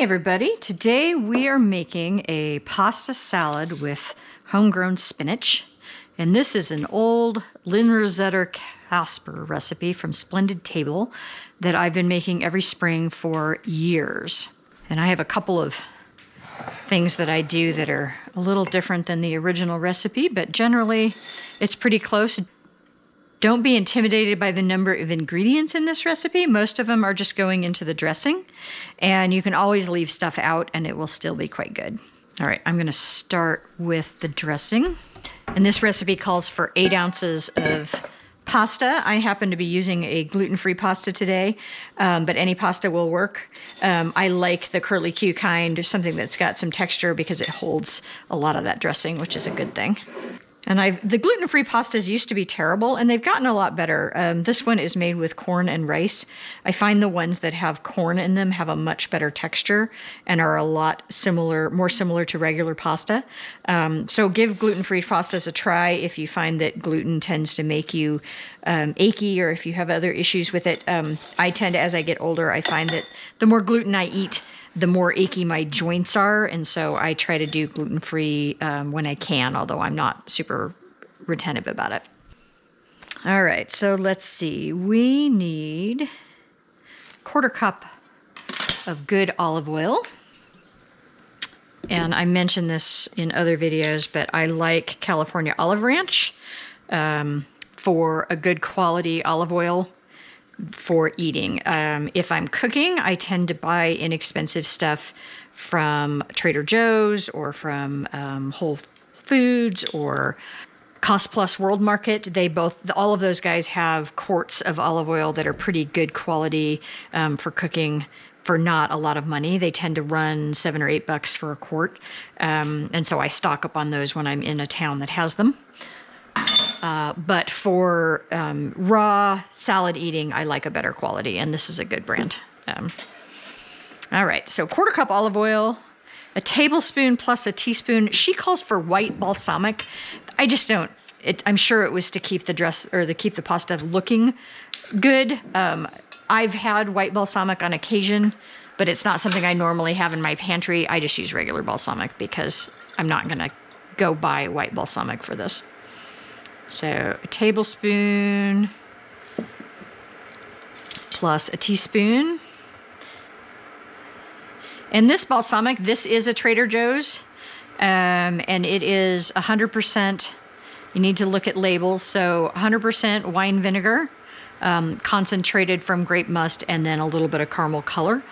everybody, today we are making a pasta salad with homegrown spinach, and this is an old Lynn Rosetta Casper recipe from Splendid table that I've been making every spring for years. And I have a couple of things that I do that are a little different than the original recipe, but generally it's pretty close. Don't be intimidated by the number of ingredients in this recipe. Most of them are just going into the dressing, and you can always leave stuff out and it will still be quite good. All right, I'm gonna start with the dressing. And this recipe calls for 8 ounces of pasta. I happen to be using a gluten-free pasta today, but any pasta will work. I like the curly Q kind, something that's got some texture because it holds a lot of that dressing, which is a good thing. And the gluten-free pastas used to be terrible, and they've gotten a lot better. This one is made with corn and rice. I find the ones that have corn in them have a much better texture and are a lot more similar to regular pasta. So give gluten-free pastas a try if you find that gluten tends to make you achy, or if you have other issues with it. I tend to, as I get older, I find that the more gluten I eat, the more achy my joints are, and so I try to do gluten-free when I can, although I'm not super retentive about it. All right, so let's see. We need 1/4 cup of good olive oil. And I mentioned this in other videos, but I like California Olive Ranch for a good quality olive oil for eating. If I'm cooking, I tend to buy inexpensive stuff from Trader Joe's or from Whole Foods or Cost Plus World Market. All of those guys have quarts of olive oil that are pretty good quality for cooking for not a lot of money. They tend to run $7 or $8 for a quart. And so I stock up on those when I'm in a town that has them. But for raw salad eating, I like a better quality, and this is a good brand. All right, so 1/4 cup olive oil, a tablespoon plus a teaspoon. She calls for white balsamic. I just don't. I'm sure it was to keep the pasta looking good. I've had white balsamic on occasion, but it's not something I normally have in my pantry. I just use regular balsamic because I'm not gonna go buy white balsamic for this. So a tablespoon plus a teaspoon. And this balsamic, this is a Trader Joe's, and it is 100%, you need to look at labels, so 100% wine vinegar, concentrated from grape must, and then a little bit of caramel color.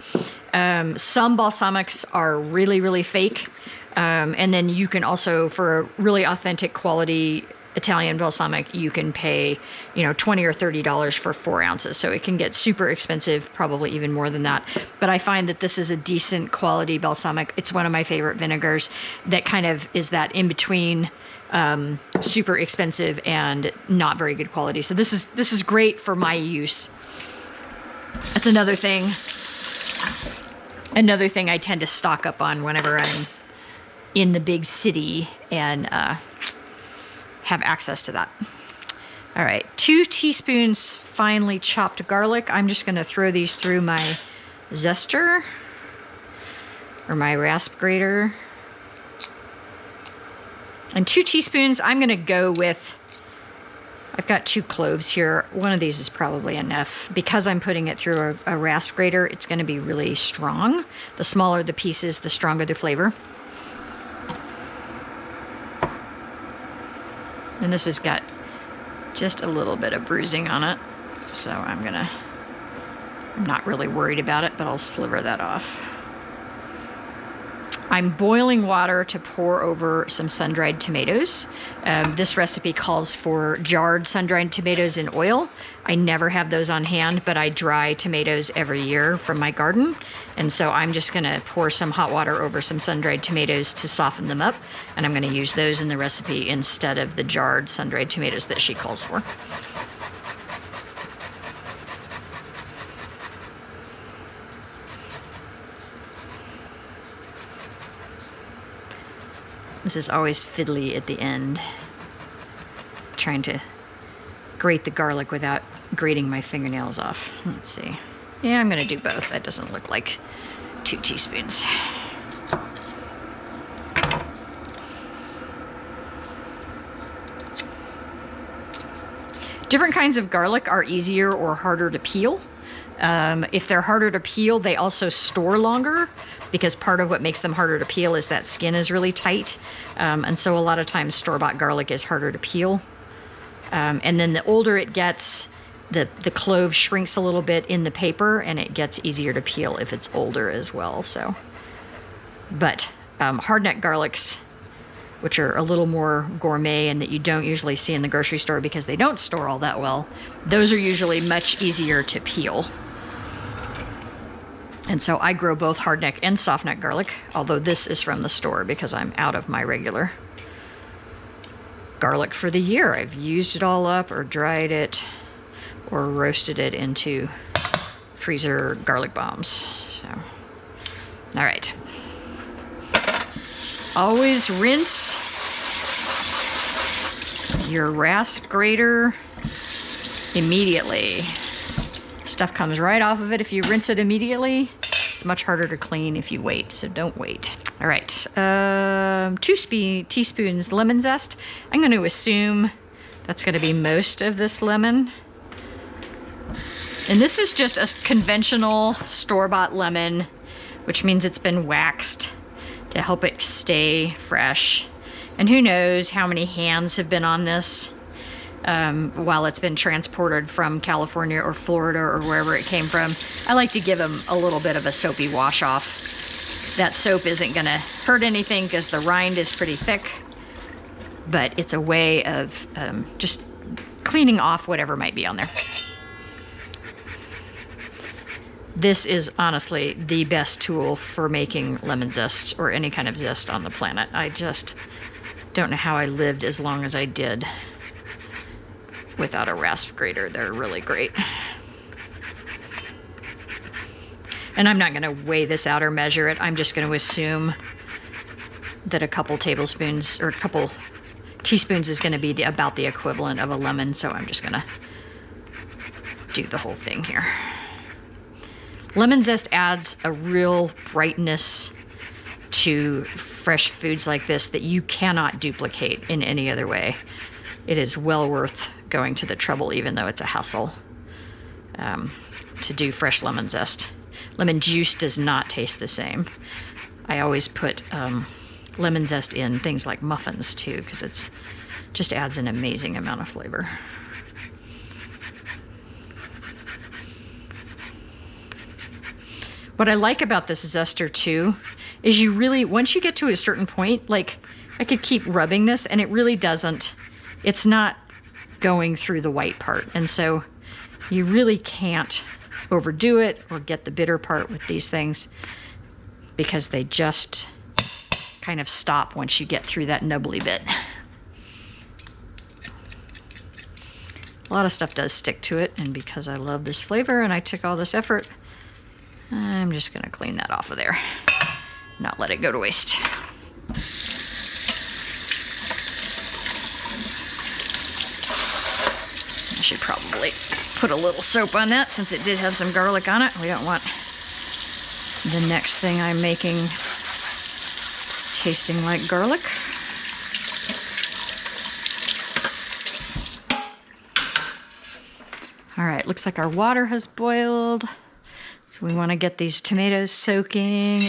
Some balsamics are really, really fake, and then you can also, for a really authentic quality Italian balsamic, you can pay, $20 or $30 for 4 ounces. So it can get super expensive, probably even more than that. But I find that this is a decent quality balsamic. It's one of my favorite vinegars that kind of is that in between super expensive and not very good quality. So this is great for my use. That's another thing I tend to stock up on whenever I'm in the big city and have access to that. All right, 2 teaspoons finely chopped garlic. I'm just gonna throw these through my zester or my rasp grater. And 2 teaspoons, I'm gonna go with, I've got 2 cloves here. One of these is probably enough. Because I'm putting it through a rasp grater, it's gonna be really strong. The smaller the pieces, the stronger the flavor. And this has got just a little bit of bruising on it, so I'm not really worried about it, but I'll sliver that off. I'm boiling water to pour over some sun-dried tomatoes. This recipe calls for jarred sun-dried tomatoes in oil. I never have those on hand, but I dry tomatoes every year from my garden. And so I'm just gonna pour some hot water over some sun-dried tomatoes to soften them up. And I'm gonna use those in the recipe instead of the jarred sun-dried tomatoes that she calls for. This is always fiddly at the end, trying to grate the garlic without grating my fingernails off. Let's see. Yeah, I'm gonna do both. That doesn't look like 2 teaspoons. Different kinds of garlic are easier or harder to peel. If they're harder to peel, they also store longer because part of what makes them harder to peel is that skin is really tight. And so a lot of times store-bought garlic is harder to peel. And then the older it gets, the clove shrinks a little bit in the paper and it gets easier to peel if it's older as well. So, but hardneck garlics, which are a little more gourmet and that you don't usually see in the grocery store because they don't store all that well, those are usually much easier to peel. And so I grow both hardneck and softneck garlic, although this is from the store because I'm out of my regular garlic for the year. I've used it all up or dried it or roasted it into freezer garlic bombs. So, all right. Always rinse your rasp grater immediately. Stuff comes right off of it if you rinse it immediately. It's much harder to clean if you wait, so don't wait. All right, 2 teaspoons lemon zest. I'm going to assume that's going to be most of this lemon. And this is just a conventional store-bought lemon, which means it's been waxed to help it stay fresh. And who knows how many hands have been on this while it's been transported from California or Florida or wherever it came from. I like to give them a little bit of a soapy wash off. That soap isn't gonna hurt anything because the rind is pretty thick, but it's a way of just cleaning off whatever might be on there. This is honestly the best tool for making lemon zest or any kind of zest on the planet. I just don't know how I lived as long as I did without a rasp grater. They're really great. And I'm not going to weigh this out or measure it. I'm just going to assume that a couple tablespoons or a couple teaspoons is going to be about the equivalent of a lemon. So I'm just going to do the whole thing here. Lemon zest adds a real brightness to fresh foods like this that you cannot duplicate in any other way. It is well worth going to the trouble, even though it's a hassle, to do fresh lemon zest. Lemon juice does not taste the same. I always put lemon zest in things like muffins too, because it's just adds an amazing amount of flavor. What I like about this zester too is you really, once you get to a certain point, like I could keep rubbing this and it really doesn't, it's not going through the white part. And so you really can't overdo it or get the bitter part with these things because they just kind of stop once you get through that nubbly bit. A lot of stuff does stick to it, and because I love this flavor and I took all this effort, I'm just gonna clean that off of there, not let it go to waste. I should probably put a little soap on that since it did have some garlic on it. We don't want the next thing I'm making tasting like garlic. All right, looks like our water has boiled. So we want to get these tomatoes soaking.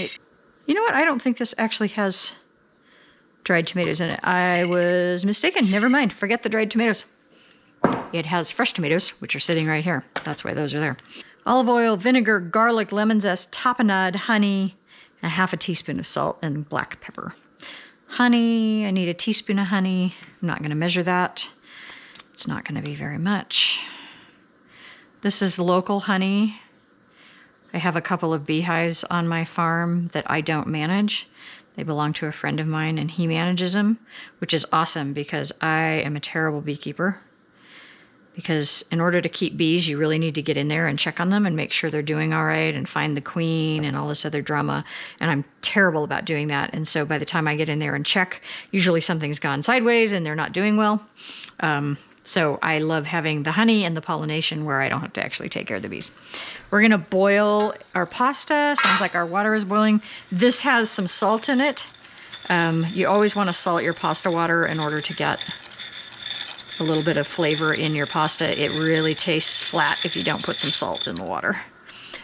You know what? I don't think this actually has dried tomatoes in it. I was mistaken. Never mind. Forget the dried tomatoes. It has fresh tomatoes, which are sitting right here. That's why those are there. Olive oil, vinegar, garlic, lemon zest, tapenade, honey, and half a teaspoon of salt and black pepper. Honey, I need a teaspoon of honey. I'm not going to measure that. It's not going to be very much. This is local honey. I have a couple of beehives on my farm that I don't manage. They belong to a friend of mine and he manages them, which is awesome because I am a terrible beekeeper. because in order to keep bees, you really need to get in there and check on them and make sure they're doing all right and find the queen and all this other drama. And I'm terrible about doing that. And so by the time I get in there and check, usually something's gone sideways and they're not doing well. So I love having the honey and the pollination where I don't have to actually take care of the bees. We're going to boil our pasta. Sounds like our water is boiling. This has some salt in it. You always want to salt your pasta water in order to get a little bit of flavor in your pasta. It really tastes flat if you don't put some salt in the water.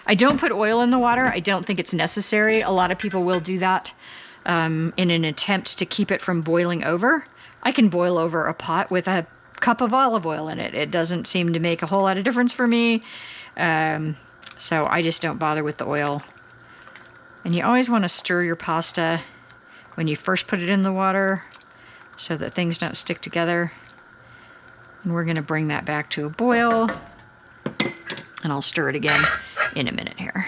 I don't put oil in the water. I don't think it's necessary. A lot of people will do that in an attempt to keep it from boiling over. I can boil over a pot with a cup of olive oil in it. It doesn't seem to make a whole lot of difference for me. So I just don't bother with the oil. And you always want to stir your pasta when you first put it in the water so that things don't stick together. And we're going to bring that back to a boil, and I'll stir it again in a minute here.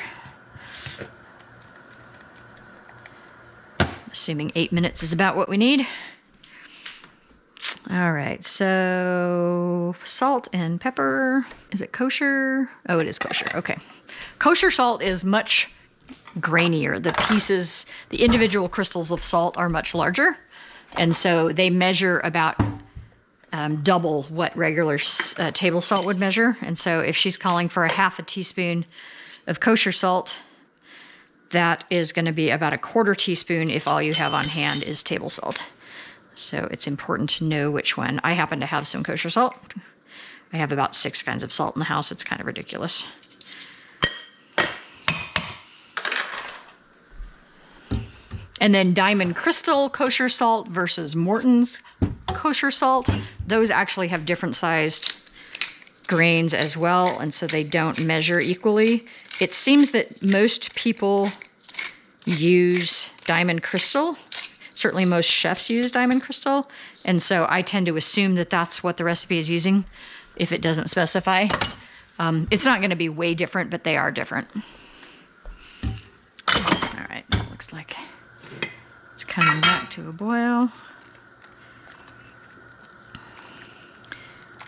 Assuming 8 minutes is about what we need. All right, so salt and pepper. Is it kosher? Oh, it is kosher. Okay. Kosher salt is much grainier. The pieces, the individual crystals of salt are much larger. And so they measure about double what regular table salt would measure. And so if she's calling for a half a teaspoon of kosher salt, that is going to be about a quarter teaspoon if all you have on hand is table salt. So it's important to know which one. I happen to have some kosher salt. I have about 6 kinds of salt in the house. It's kind of ridiculous. And then Diamond Crystal kosher salt versus Morton's kosher salt. Those actually have different sized grains as well, and so they don't measure equally. It seems that most people use Diamond Crystal. Certainly most chefs use Diamond Crystal, and so I tend to assume that that's what the recipe is using if it doesn't specify. It's not going to be way different, but they are different. All right, that looks like it's coming back to a boil.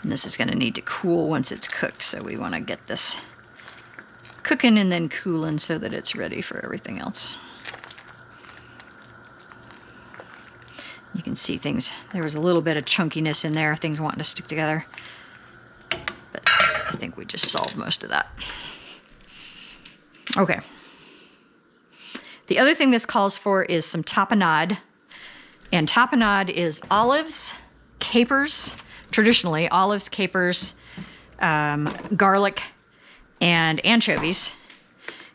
And this is going to need to cool once it's cooked, so we want to get this cooking and then cooling so that it's ready for everything else. You can see things, there was a little bit of chunkiness in there, things wanting to stick together. But I think we just solved most of that. Okay. The other thing this calls for is some tapenade. And tapenade is olives, capers, traditionally olives, capers, garlic, and anchovies.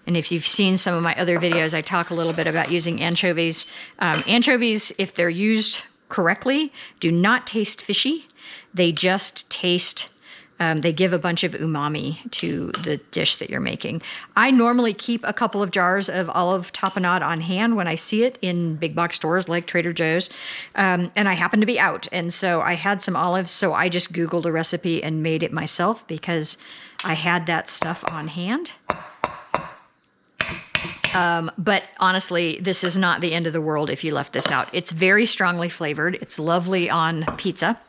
And if you've seen some of my other videos, I talk a little bit about using anchovies. Anchovies, if they're used correctly, do not taste fishy. They just taste, they give a bunch of umami to the dish that you're making. I normally keep a couple of jars of olive tapenade on hand when I see it in big box stores like Trader Joe's. And I happen to be out. And so I had some olives, so I just Googled a recipe and made it myself because I had that stuff on hand. But honestly, this is not the end of the world if you left this out. It's very strongly flavored. It's lovely on pizza.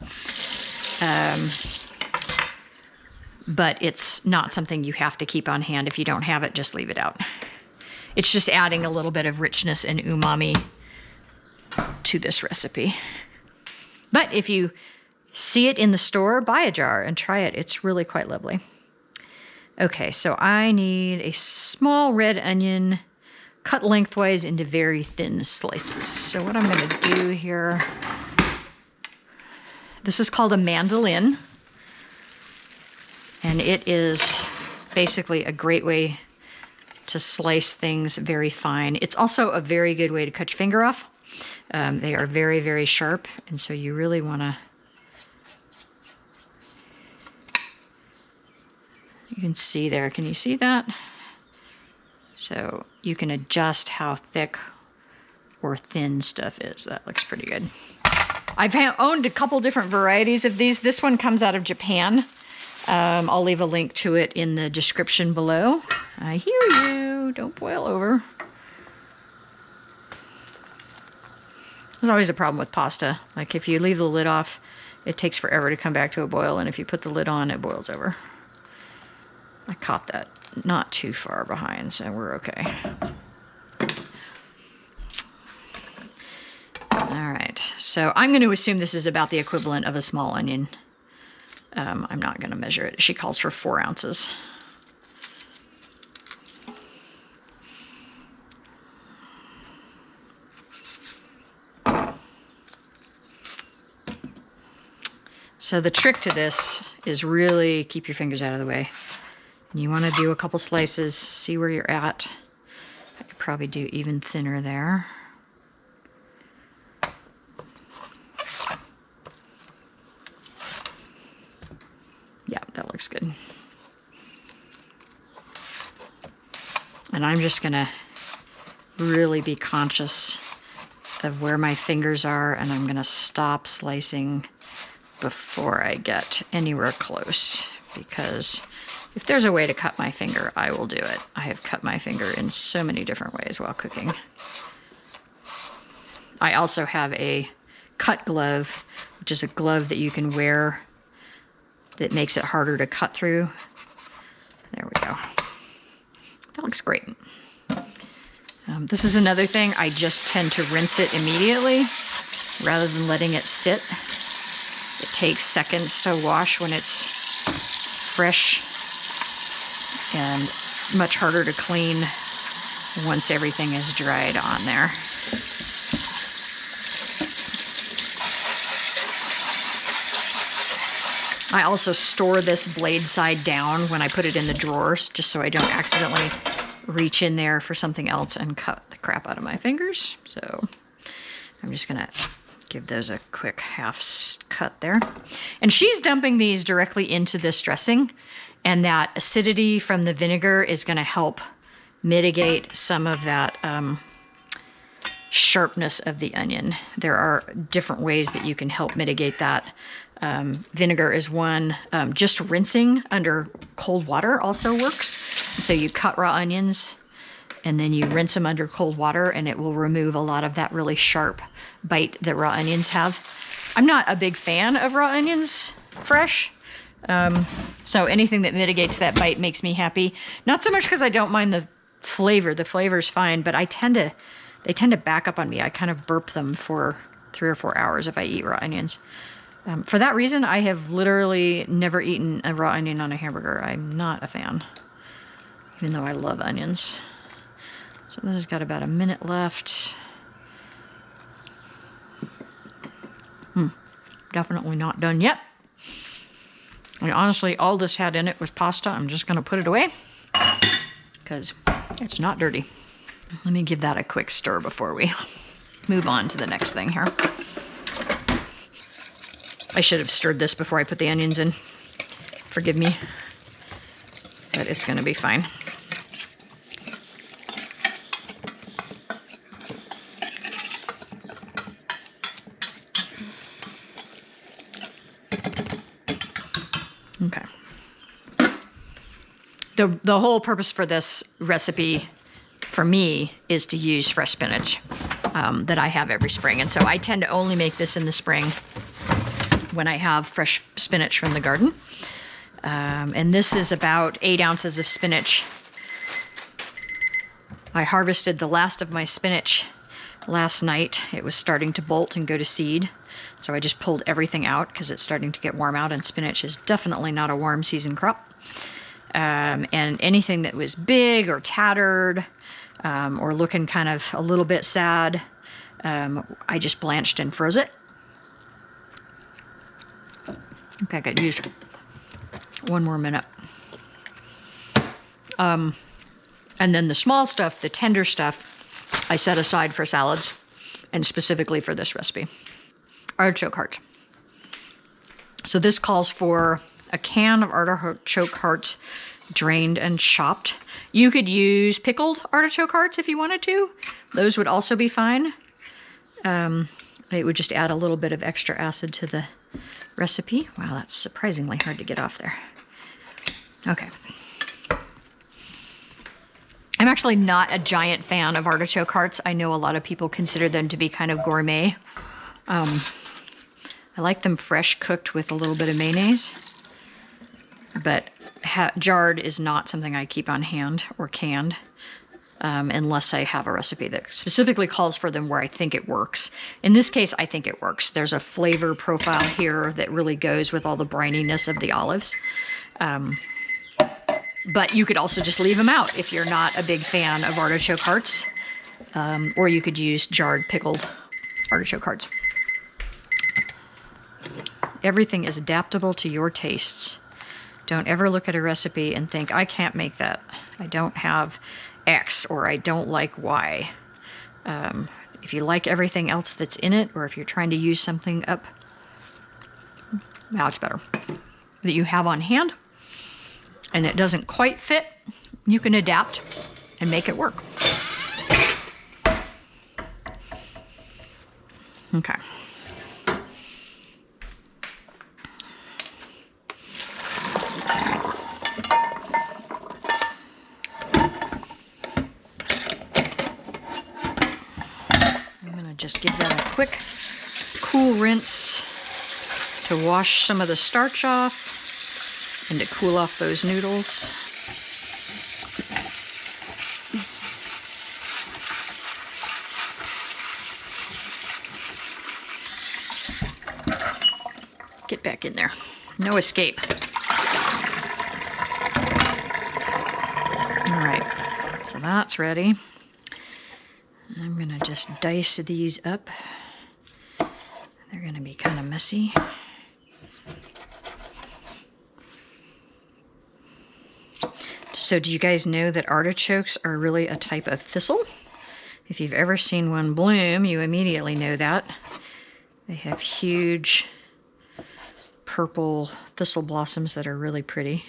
But it's not something you have to keep on hand. If you don't have it, just leave it out. It's just adding a little bit of richness and umami to this recipe. But if you see it in the store, buy a jar and try it. It's really quite lovely. Okay, so I need a small red onion cut lengthwise into very thin slices. So what I'm going to do here, this is called a mandolin, and it is basically a great way to slice things very fine. It's also a very good way to cut your finger off. They are very, very sharp, and so you really want to. You can see there, can you see that? So you can adjust how thick or thin stuff is. That looks pretty good. I've owned a couple different varieties of these. This one comes out of Japan. I'll leave a link to it in the description below. I hear you, don't boil over. There's always a problem with pasta. Like if you leave the lid off, it takes forever to come back to a boil, and if you put the lid on, it boils over. I caught that not too far behind, so we're okay. All right, so I'm going to assume this is about the equivalent of a small onion. I'm not going to measure it. She calls for 4 ounces. So the trick to this is really keep your fingers out of the way. You want to do a couple slices, see where you're at. I could probably do even thinner there. Yeah, that looks good. And I'm just gonna really be conscious of where my fingers are, and I'm gonna stop slicing before I get anywhere close, because if there's a way to cut my finger, I will do it. I have cut my finger in so many different ways while cooking. I also have a cut glove, which is a glove that you can wear that makes it harder to cut through. There we go. That looks great. This is another thing. I just tend to rinse it immediately rather than letting it sit. It takes seconds to wash when it's fresh and much harder to clean once everything is dried on there. I also store this blade side down when I put it in the drawers, just so I don't accidentally reach in there for something else and cut the crap out of my fingers. So I'm just gonna give those a quick half cut there. And she's dumping these directly into this dressing, and that acidity from the vinegar is gonna help mitigate some of that sharpness of the onion. There are different ways that you can help mitigate that. Vinegar is one. Just rinsing under cold water also works. And so you cut raw onions and then you rinse them under cold water, and it will remove a lot of that really sharp bite that raw onions have. I'm not a big fan of raw onions fresh. So anything that mitigates that bite makes me happy. Not so much because I don't mind the flavor. The flavor's fine, but they tend to back up on me. I kind of burp them for 3 or 4 hours if I eat raw onions. For that reason, I have literally never eaten a raw onion on a hamburger. I'm not a fan, even though I love onions. So this has got about a minute left. Definitely not done yet. And honestly, all this had in it was pasta. I'm just going to put it away because it's not dirty. Let me give that a quick stir before we move on to the next thing here. I should have stirred this before I put the onions in. Forgive me, but it's going to be fine. Okay. The whole purpose for this recipe, for me, is to use fresh spinach that I have every spring. And so I tend to only make this in the spring when I have fresh spinach from the garden. And this is about 8 ounces of spinach. I harvested the last of my spinach last night. It was starting to bolt and go to seed. So I just pulled everything out because it's starting to get warm out, and spinach is definitely not a warm season crop. And anything that was big or tattered or looking kind of a little bit sad, I just blanched and froze it. Okay, I could use 1 more minute. And then the small stuff, the tender stuff, I set aside for salads and specifically for this recipe. Artichoke hearts. So this calls for a can of artichoke hearts drained and chopped. You could use pickled artichoke hearts if you wanted to. Those would also be fine. It would just add a little bit of extra acid to the recipe. Wow, that's surprisingly hard to get off there. Okay. I'm actually not a giant fan of artichoke hearts. I know a lot of people consider them to be kind of gourmet. I like them fresh cooked with a little bit of mayonnaise, but jarred is not something I keep on hand or canned unless I have a recipe that specifically calls for them where I think it works. In this case, I think it works. There's a flavor profile here that really goes with all the brininess of the olives. But you could also just leave them out if you're not a big fan of artichoke hearts, or you could use jarred pickled artichoke hearts. Everything is adaptable to your tastes. Don't ever look at a recipe and think, I can't make that. I don't have X, or I don't like Y. If you like everything else that's in it, or if you're trying to use something up, now it's better, that you have on hand, and it doesn't quite fit, you can adapt and make it work. Okay. Just give that a quick cool rinse to wash some of the starch off and to cool off those noodles. Get back in there. No escape. All right, so that's ready. I'm gonna just dice these up. They're gonna be kind of messy. So do you guys know that artichokes are really a type of thistle? If you've ever seen one bloom, you immediately know that. They have huge purple thistle blossoms that are really pretty.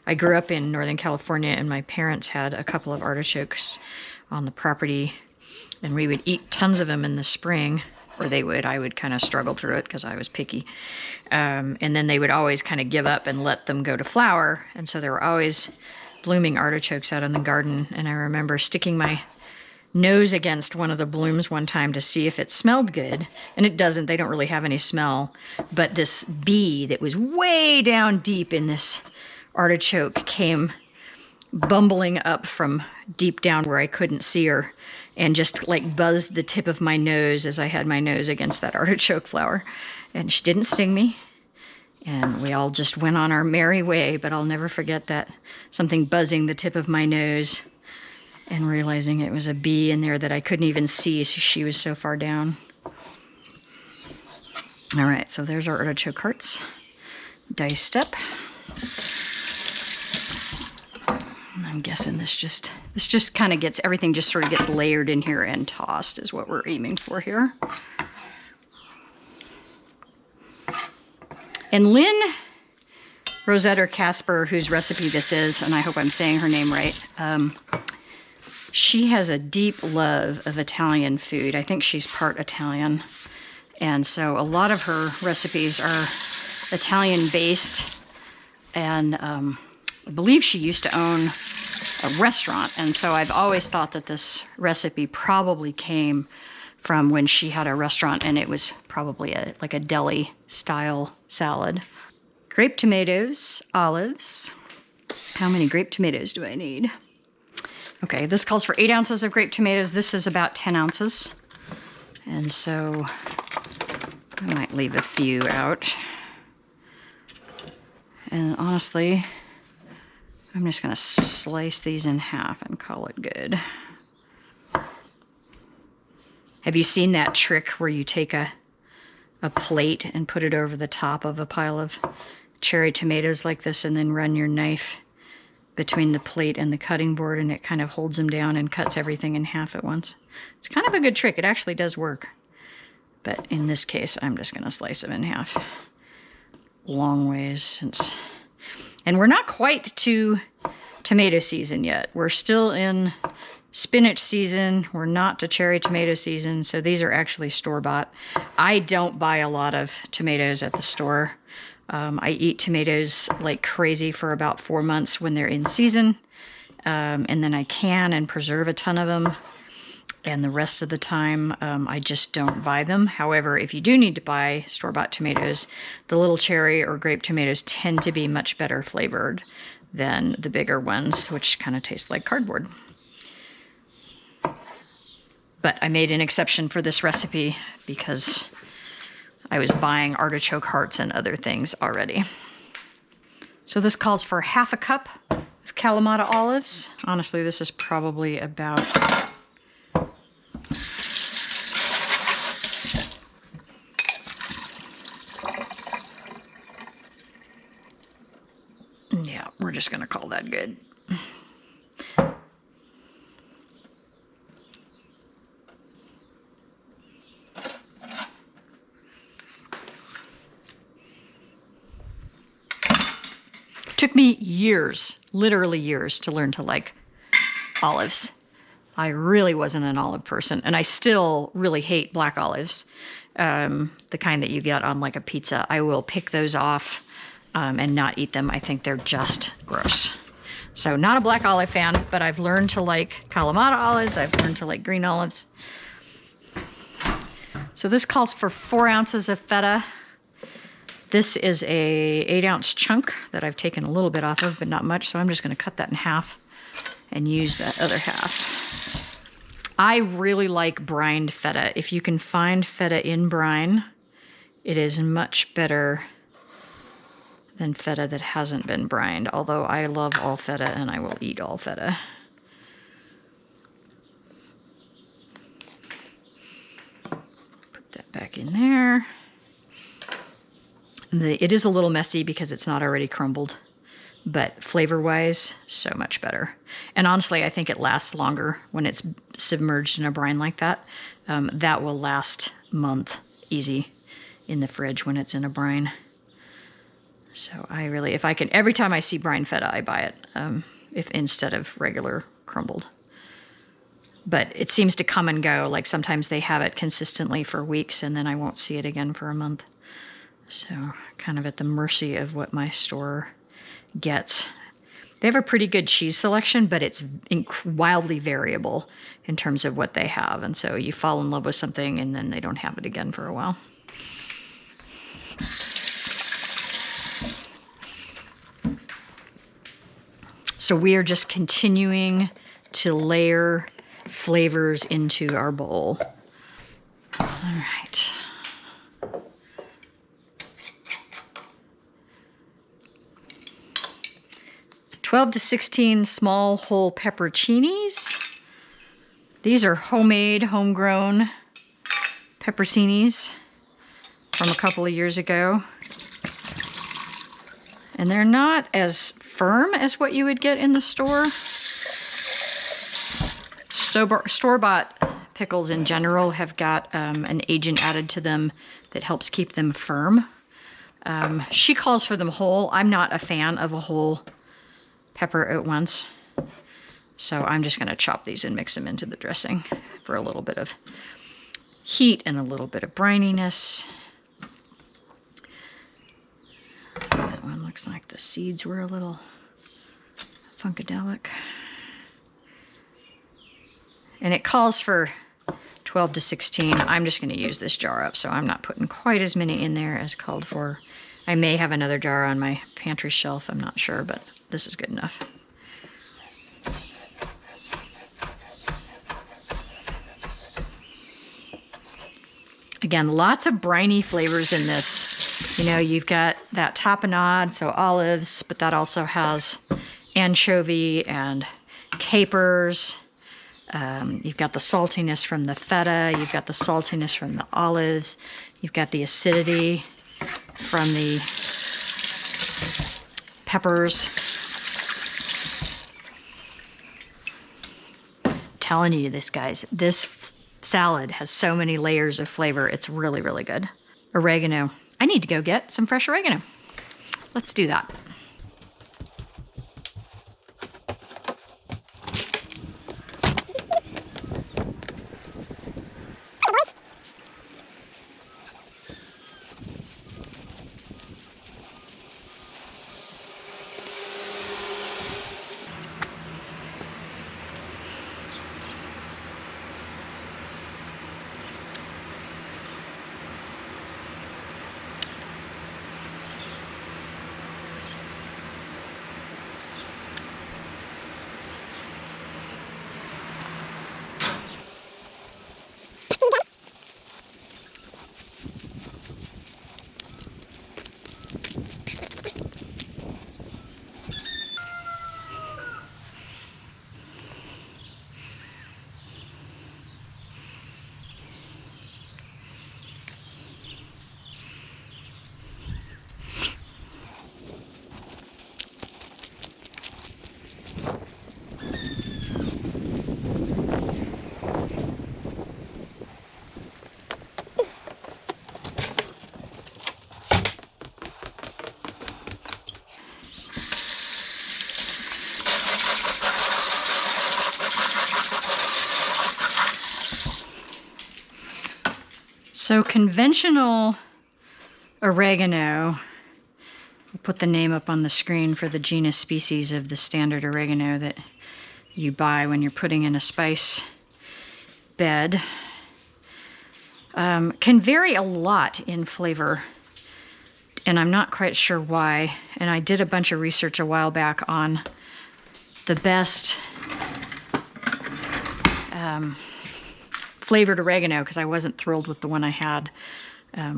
I grew up in Northern California, and my parents had a couple of artichokes on the property, and we would eat tons of them in the spring, or they would. I would kind of struggle through it because I was picky. And then they would always kind of give up and let them go to flower. And so there were always blooming artichokes out in the garden. And I remember sticking my nose against one of the blooms one time to see if it smelled good. And it doesn't. They don't really have any smell. But this bee that was way down deep in this artichoke came bumbling up from deep down where I couldn't see her, and just like buzzed the tip of my nose as I had my nose against that artichoke flower. And she didn't sting me. And we all just went on our merry way, but I'll never forget that, something buzzing the tip of my nose and realizing it was a bee in there that I couldn't even see, so she was so far down. All right, so there's our artichoke hearts, diced up. I'm guessing this just kind of gets, everything just sort of gets layered in here and tossed is what we're aiming for here. And Lynn Rosetta Casper, whose recipe this is, and I hope I'm saying her name right, she has a deep love of Italian food. I think she's part Italian. And so a lot of her recipes are Italian based, and I believe she used to own a restaurant, and so I've always thought that this recipe probably came from when she had a restaurant, and it was probably like a deli style salad. Grape tomatoes, olives. How many grape tomatoes do I need? Okay, this calls for 8 ounces of grape tomatoes. This is about 10 ounces, and so I might leave a few out. And honestly, I'm just gonna slice these in half and call it good. Have you seen that trick where you take a plate and put it over the top of a pile of cherry tomatoes like this, and then run your knife between the plate and the cutting board, and it kind of holds them down and cuts everything in half at once? It's kind of a good trick. It actually does work. But in this case, I'm just gonna slice them in half long ways, and we're not quite to tomato season yet. We're still in spinach season. We're not to cherry tomato season, so these are actually store-bought. I don't buy a lot of tomatoes at the store. I eat tomatoes like crazy for about 4 months when they're in season, and then I can and preserve a ton of them. And the rest of the time, I just don't buy them. However, if you do need to buy store-bought tomatoes, the little cherry or grape tomatoes tend to be much better flavored than the bigger ones, which kind of taste like cardboard. But I made an exception for this recipe because I was buying artichoke hearts and other things already. So this calls for half a cup of Kalamata olives. Honestly, this is probably about yeah, we're just gonna call that good. Took me years, literally years, to learn to like olives. I really wasn't an olive person, and I still really hate black olives, the kind that you get on like a pizza. I will pick those off and not eat them. I think they're just gross. So not a black olive fan, but I've learned to like Kalamata olives. I've learned to like green olives. So this calls for 4 ounces of feta. This is a 8-ounce chunk that I've taken a little bit off of, but not much. So I'm just going to cut that in half and use that other half. I really like brined feta. If you can find feta in brine, it is much better than feta that hasn't been brined. Although I love all feta and I will eat all feta. Put that back in there. It is a little messy because it's not already crumbled, but flavor-wise, so much better. And honestly, I think it lasts longer when it's submerged in a brine like that. That will last a month easy in the fridge when it's in a brine. So I really, if I can, every time I see brine feta, I buy it, if instead of regular crumbled. But it seems to come and go. Like sometimes they have it consistently for weeks and then I won't see it again for a month. So kind of at the mercy of what my store gets. They have a pretty good cheese selection, but it's wildly variable in terms of what they have. And so you fall in love with something and then they don't have it again for a while. So we are just continuing to layer flavors into our bowl. All right. 12 to 16 small whole pepperoncinis. These are homemade, homegrown pepperoncinis from a couple of years ago. And they're not as firm as what you would get in the store. Store-bought pickles in general have got an agent added to them that helps keep them firm. She calls for them whole. I'm not a fan of a whole pepper at once. So I'm just going to chop these and mix them into the dressing for a little bit of heat and a little bit of brininess. That one looks like the seeds were a little funkadelic. And it calls for 12 to 16. I'm just going to use this jar up, so I'm not putting quite as many in there as called for. I may have another jar on my pantry shelf, I'm not sure, but this is good enough. Again, lots of briny flavors in this. You know, you've got that tapenade, so olives, but that also has anchovy and capers. You've got the saltiness from the feta. You've got the saltiness from the olives. You've got the acidity from the peppers. Telling you this, guys, this salad has so many layers of flavor. It's really, really good. Oregano. I need to go get some fresh oregano. Let's do that. So conventional oregano, I'll put the name up on the screen for the genus species of the standard oregano that you buy when you're putting in a spice bed, can vary a lot in flavor, and I'm not quite sure why. And I did a bunch of research a while back on the best flavored oregano, because I wasn't thrilled with the one I had,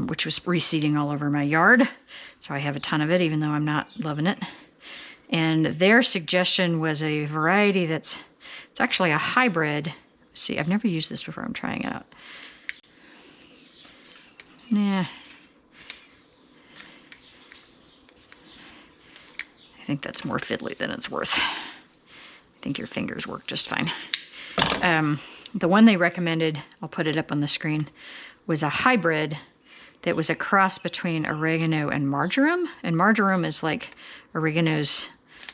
which was reseeding all over my yard. So I have a ton of it, even though I'm not loving it. And their suggestion was a variety it's actually a hybrid. See, I've never used this before. I'm trying it out. Yeah. I think that's more fiddly than it's worth. I think your fingers work just fine. The one they recommended, I'll put it up on the screen, was a hybrid that was a cross between oregano and marjoram. And marjoram is like oregano's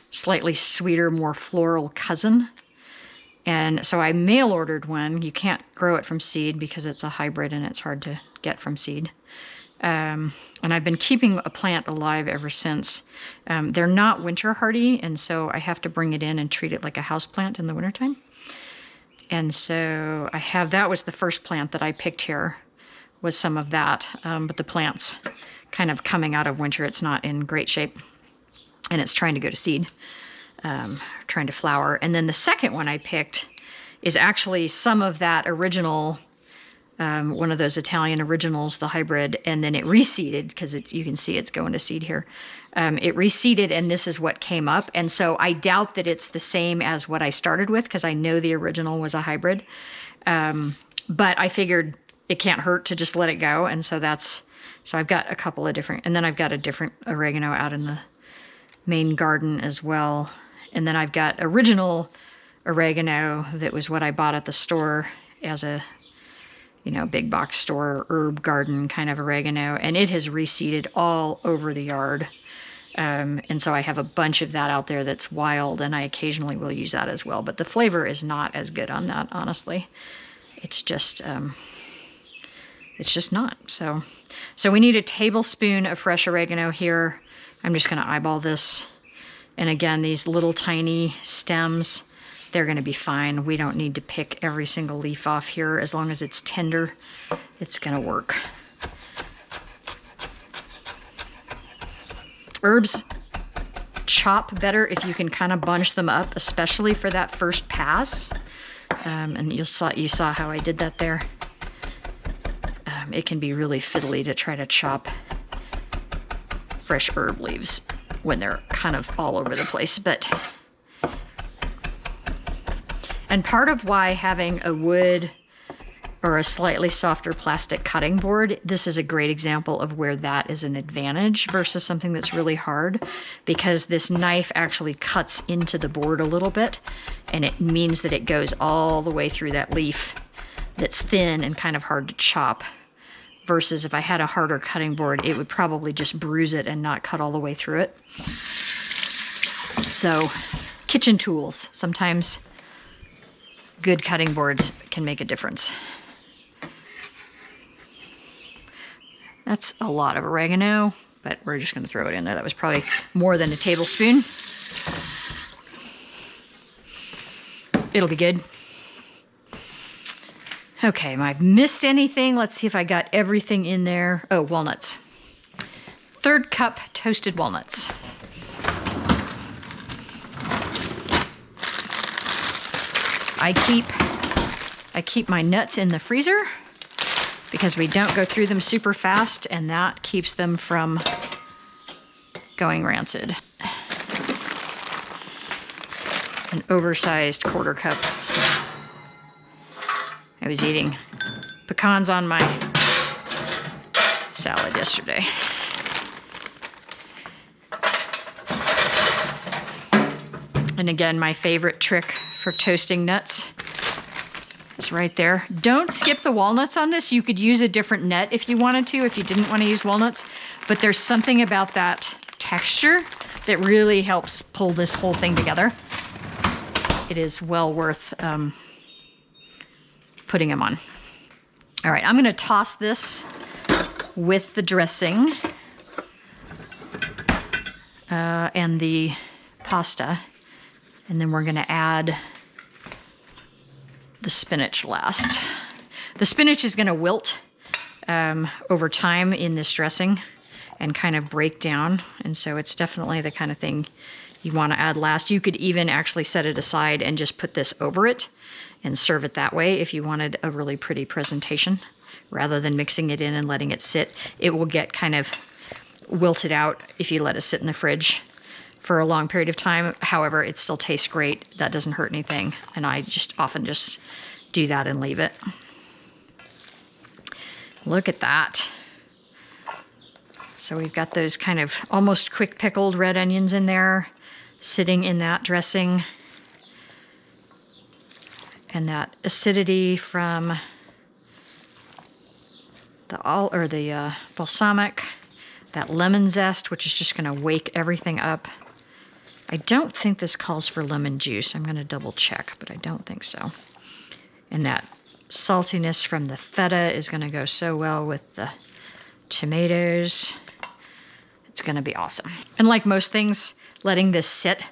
slightly sweeter, more floral cousin. And so I mail ordered one. You can't grow it from seed because it's a hybrid and it's hard to get from seed. And I've been keeping a plant alive ever since. They're not winter hardy, and so I have to bring it in and treat it like a house plant in the wintertime. And so that was the first plant that I picked here, was some of that. But the plant's kind of coming out of winter. It's not in great shape, and it's trying to go to seed, trying to flower. And then the second one I picked is actually some of that original, one of those Italian originals, the hybrid, and then it reseeded, because you can see it's going to seed here. It reseeded, and this is what came up. And so I doubt that it's the same as what I started with, because I know the original was a hybrid. But I figured it can't hurt to just let it go. And so so I've got a couple of different, and then I've got a different oregano out in the main garden as well. And then I've got original oregano that was what I bought at the store as a, big box store herb garden kind of oregano, and it has reseeded all over the yard. And so I have a bunch of that out there that's wild, and I occasionally will use that as well. But the flavor is not as good on that, honestly. It's just not. So we need a tablespoon of fresh oregano here. I'm just going to eyeball this. And again, these little tiny stems, they're going to be fine. We don't need to pick every single leaf off here. As long as it's tender, it's going to work. Herbs chop better if you can kind of bunch them up, especially for that first pass. And you saw how I did that there. It can be really fiddly to try to chop fresh herb leaves when they're kind of all over the place. And part of why having a wood or a slightly softer plastic cutting board, this is a great example of where that is an advantage versus something that's really hard, because this knife actually cuts into the board a little bit, and it means that it goes all the way through that leaf that's thin and kind of hard to chop, versus if I had a harder cutting board, it would probably just bruise it and not cut all the way through it. So, kitchen tools. Sometimes good cutting boards can make a difference. That's a lot of oregano, but we're just going to throw it in there. That was probably more than a tablespoon. It'll be good. Okay, have I missed anything? Let's see if I got everything in there. Oh, walnuts. 1/3 cup toasted walnuts. I keep my nuts in the freezer because we don't go through them super fast, and that keeps them from going rancid. An oversized 1/4 cup. I was eating pecans on my salad yesterday. And again, my favorite trick for toasting nuts is right there. Don't skip the walnuts on this. You could use a different net if you wanted to, if you didn't want to use walnuts. But there's something about that texture that really helps pull this whole thing together. It is well worth putting them on. All right, I'm gonna toss this with the dressing and the pasta, and then we're gonna add the spinach last. The spinach is gonna wilt over time in this dressing and kind of break down, and so it's definitely the kind of thing you want to add last. You could even actually set it aside and just put this over it and serve it that way if you wanted a really pretty presentation, rather than mixing it in and letting it sit. It will get kind of wilted out if you let it sit in the fridge for a long period of time. However, it still tastes great. That doesn't hurt anything, and I just often just do that and leave it. Look at that. So we've got those kind of almost quick pickled red onions in there, sitting in that dressing. And that acidity from the balsamic, that lemon zest, which is just gonna wake everything up. I don't think this calls for lemon juice. I'm gonna double check, but I don't think so. And that saltiness from the feta is gonna go so well with the tomatoes. It's gonna be awesome. And like most things, letting this sit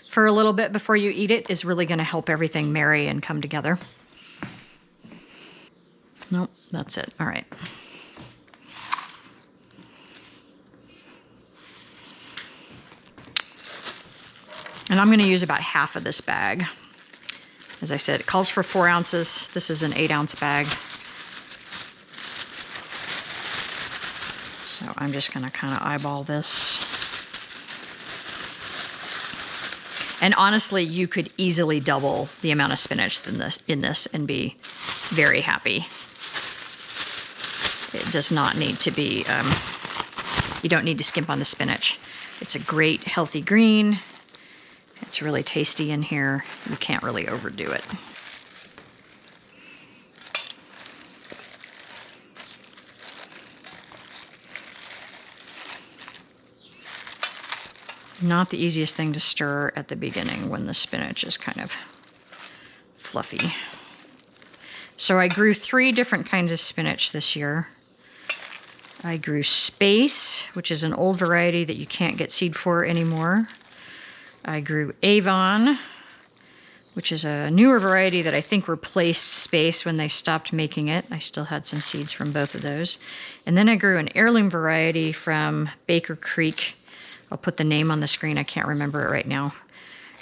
for a little bit before you eat it is really gonna help everything marry and come together. Nope, that's it, all right. And I'm gonna use about half of this bag. As I said, it calls for 4 ounces. This is an 8-ounce bag. So I'm just gonna kind of eyeball this. And honestly, you could easily double the amount of spinach in this and be very happy. It does not need to be, you don't need to skimp on the spinach. It's a great healthy green. It's really tasty in here. You can't really overdo it. Not the easiest thing to stir at the beginning when the spinach is kind of fluffy. So I grew 3 different kinds of spinach this year. I grew Space, which is an old variety that you can't get seed for anymore. I grew Avon, which is a newer variety that I think replaced Space when they stopped making it. I still had some seeds from both of those. And then I grew an heirloom variety from Baker Creek. I'll put the name on the screen. I can't remember it right now.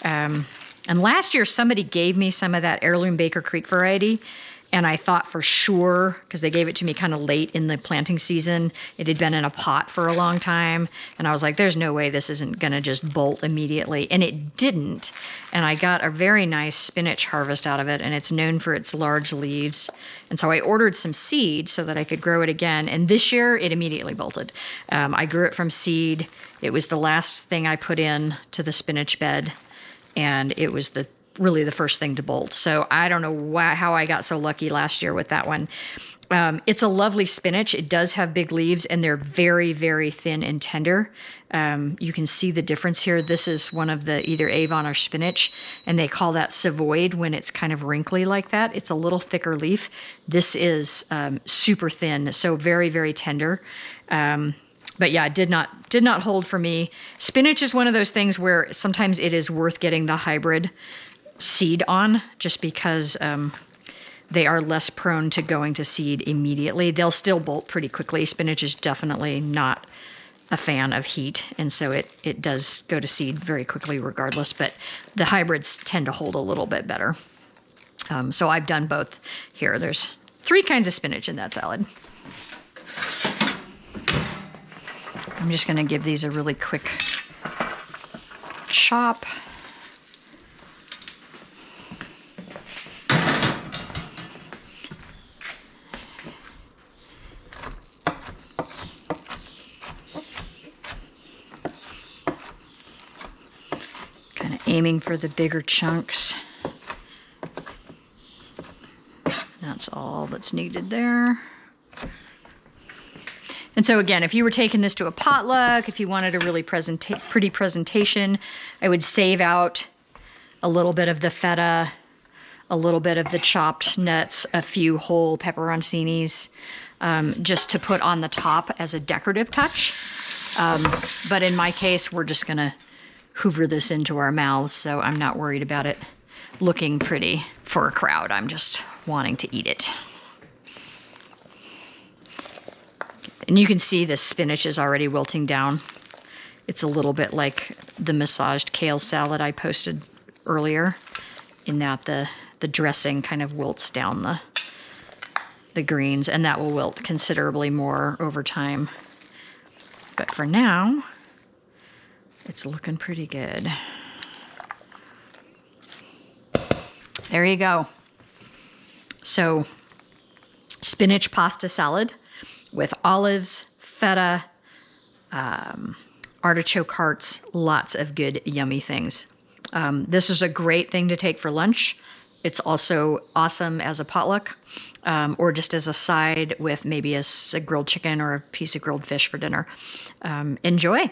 And last year, somebody gave me some of that heirloom Baker Creek variety, and I thought for sure, because they gave it to me kind of late in the planting season, it had been in a pot for a long time, and I was like, there's no way this isn't gonna just bolt immediately, and it didn't. And I got a very nice spinach harvest out of it, and it's known for its large leaves. And so I ordered some seed so that I could grow it again, and this year it immediately bolted. I grew it from seed. It was the last thing I put in to the spinach bed, and it was really the first thing to bolt. So I don't know how I got so lucky last year with that one. It's a lovely spinach. It does have big leaves, and they're very, very thin and tender. You can see the difference here. This is one of the either Avon or spinach, and they call that Savoyed when it's kind of wrinkly like that. It's a little thicker leaf. This is super thin, so very, very tender. But yeah, it did not hold for me. Spinach is one of those things where sometimes it is worth getting the hybrid seed on, just because they are less prone to going to seed immediately. They'll still bolt pretty quickly. Spinach is definitely not a fan of heat, and so it does go to seed very quickly regardless, but the hybrids tend to hold a little bit better. So I've done both here. There's 3 kinds of spinach in that salad. I'm just gonna give these a really quick chop. Kind of aiming for the bigger chunks. That's all that's needed there. And so again, if you were taking this to a potluck, if you wanted a really pretty presentation, I would save out a little bit of the feta a little bit of the chopped nuts, a few whole pepperoncinis, just to put on the top as a decorative touch. But in my case, we're just gonna hoover this into our mouths, so I'm not worried about it looking pretty for a crowd. I'm just wanting to eat it. And you can see the spinach is already wilting down. It's a little bit like the massaged kale salad I posted earlier, in that the dressing kind of wilts down the greens, and that will wilt considerably more over time. But for now, it's looking pretty good. There you go. So, spinach pasta salad with olives, feta, artichoke hearts, lots of good, yummy things. This is a great thing to take for lunch. It's also awesome as a potluck, or just as a side with maybe a grilled chicken or a piece of grilled fish for dinner. Enjoy.